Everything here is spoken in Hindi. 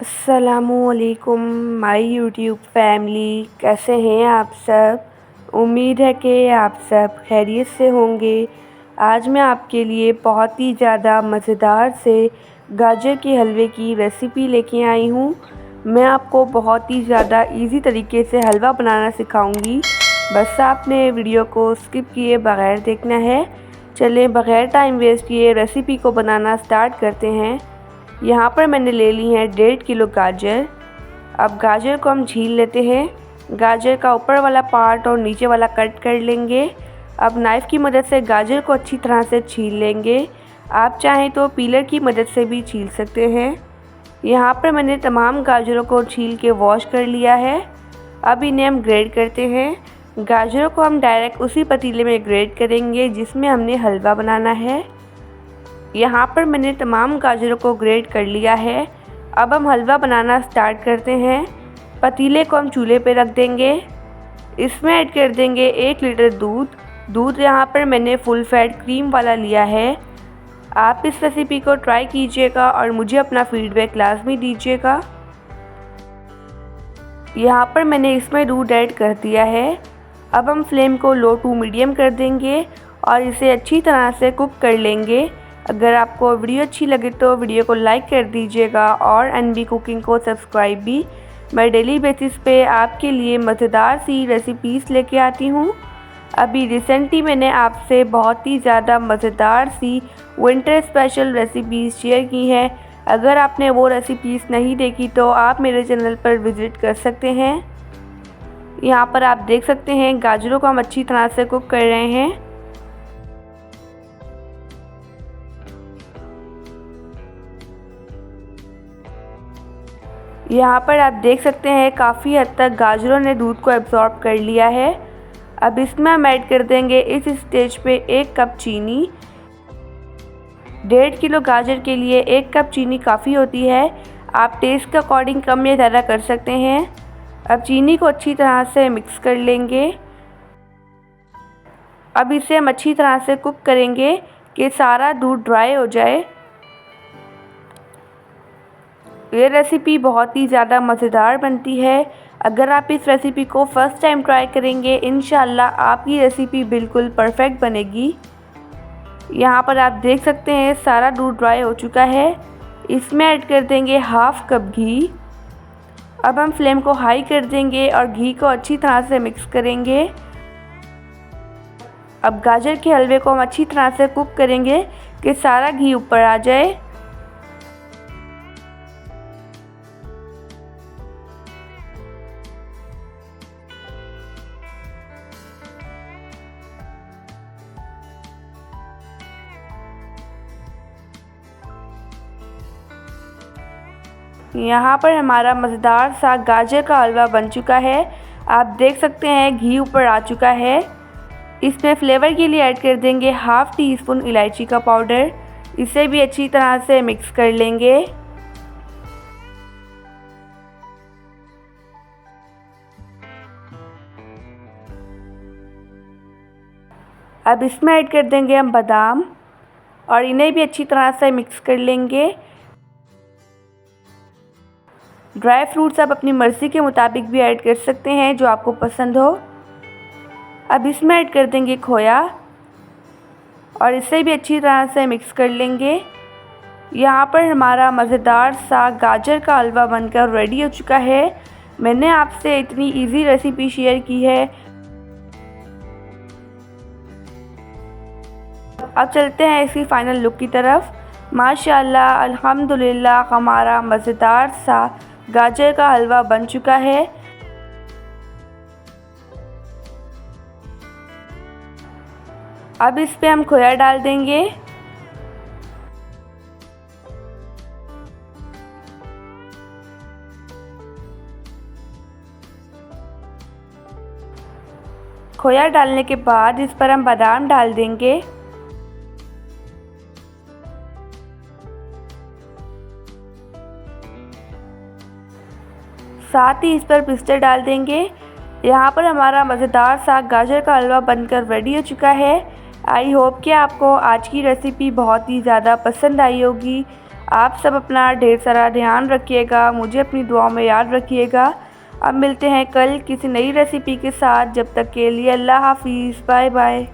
अस्सलामुअलैकुम माय यूट्यूब फैमिली, कैसे हैं आप सब। उम्मीद है कि आप सब खैरियत से होंगे। आज मैं आपके लिए बहुत ही ज़्यादा मज़ेदार से गाजर के हलवे की रेसिपी लेके आई हूँ। मैं आपको बहुत ही ज़्यादा इजी तरीके से हलवा बनाना सिखाऊंगी। बस आपने वीडियो को स्किप किए बगैर देखना है। चलें बगैर टाइम वेस्ट किए रेसिपी को बनाना स्टार्ट करते हैं। यहाँ पर मैंने ले ली है 1.5 किलो गाजर। अब गाजर को हम छील लेते हैं। गाजर का ऊपर वाला पार्ट और नीचे वाला कट कर लेंगे। अब नाइफ़ की मदद से गाजर को अच्छी तरह से छील लेंगे। आप चाहें तो पीलर की मदद से भी छील सकते हैं। यहाँ पर मैंने तमाम गाजरों को छील के वॉश कर लिया है। अब इन्हें हम ग्रेड करते हैं। गाजरों को हम डायरेक्ट उसी पतीले में ग्रेड करेंगे जिसमें हमने हलवा बनाना है। यहाँ पर मैंने तमाम गाजरों को ग्रेट कर लिया है। अब हम हलवा बनाना स्टार्ट करते हैं। पतीले को हम चूल्हे पे रख देंगे। इसमें ऐड कर देंगे 1 लीटर दूध यहाँ पर मैंने फुल फैट क्रीम वाला लिया है। आप इस रेसिपी को ट्राई कीजिएगा और मुझे अपना फीडबैक लाजमी दीजिएगा। यहाँ पर मैंने इसमें दूध ऐड कर दिया है। अब हम फ्लेम को लो टू मीडियम कर देंगे और इसे अच्छी तरह से कुक कर लेंगे। अगर आपको वीडियो अच्छी लगे तो वीडियो को लाइक कर दीजिएगा और एनबी कुकिंग को सब्सक्राइब भी। मैं डेली बेसिस पे आपके लिए मज़ेदार सी रेसिपीज़ लेके आती हूँ। अभी रिसेंटली मैंने आपसे बहुत ही ज़्यादा मज़ेदार सी विंटर स्पेशल रेसिपीज़ शेयर की हैं। अगर आपने वो रेसिपीज़ नहीं देखी तो आप मेरे चैनल पर विज़िट कर सकते हैं। यहाँ पर आप देख सकते हैं गाजरों को हम अच्छी तरह से कुक कर रहे हैं। यहाँ पर आप देख सकते हैं काफ़ी हद तक गाजरों ने दूध को एब्जॉर्ब कर लिया है। अब इसमें हम ऐड कर देंगे इस स्टेज पे 1 कप चीनी। 1.5 किलो गाजर के लिए 1 कप चीनी काफ़ी होती है। आप टेस्ट के अकॉर्डिंग कम या ज़्यादा कर सकते हैं। अब चीनी को अच्छी तरह से मिक्स कर लेंगे। अब इसे हम अच्छी तरह से कुक करेंगे कि सारा दूध ड्राई हो जाए। ये रेसिपी बहुत ही ज़्यादा मज़ेदार बनती है। अगर आप इस रेसिपी को फ़र्स्ट टाइम ट्राई करेंगे इंशाल्लाह आपकी रेसिपी बिल्कुल परफेक्ट बनेगी। यहाँ पर आप देख सकते हैं सारा दूध ड्राई हो चुका है। इसमें ऐड कर देंगे हाफ़ कप घी। अब हम फ्लेम को हाई कर देंगे और घी को अच्छी तरह से मिक्स करेंगे। अब गाजर के हलवे को हम अच्छी तरह से कुक करेंगे कि सारा घी ऊपर आ जाए। यहाँ पर हमारा मज़ेदार सा गाजर का हलवा बन चुका है। आप देख सकते हैं घी ऊपर आ चुका है। इसमें फ्लेवर के लिए ऐड कर देंगे हाफ़ टी स्पून इलायची का पाउडर। इसे भी अच्छी तरह से मिक्स कर लेंगे। अब इसमें ऐड कर देंगे हम बादाम और इन्हें भी अच्छी तरह से मिक्स कर लेंगे। ड्राई फ्रूट्स आप अपनी मर्ज़ी के मुताबिक भी ऐड कर सकते हैं जो आपको पसंद हो। अब इसमें ऐड कर देंगे खोया और इसे भी अच्छी तरह से मिक्स कर लेंगे। यहाँ पर हमारा मज़ेदार सा गाजर का हलवा बनकर रेडी हो चुका है। मैंने आपसे इतनी इजी रेसिपी शेयर की है। अब चलते हैं इसकी फ़ाइनल लुक की तरफ। माशाल्लाह अल्हम्दुलिल्लाह हमारा मज़ेदार सा गाजर का हलवा बन चुका है। अब इस पे हम खोया डाल देंगे। खोया डालने के बाद इस पर हम बादाम डाल देंगे। साथ ही इस पर पिस्ते डाल देंगे। यहाँ पर हमारा मज़ेदार सा गाजर का हलवा बनकर रेडी हो चुका है। आई होप कि आपको आज की रेसिपी बहुत ही ज़्यादा पसंद आई होगी। आप सब अपना ढेर सारा ध्यान रखिएगा, मुझे अपनी दुआओं में याद रखिएगा। अब मिलते हैं कल किसी नई रेसिपी के साथ, जब तक के लिए अल्लाह हाफ़िज़, बाय बाय।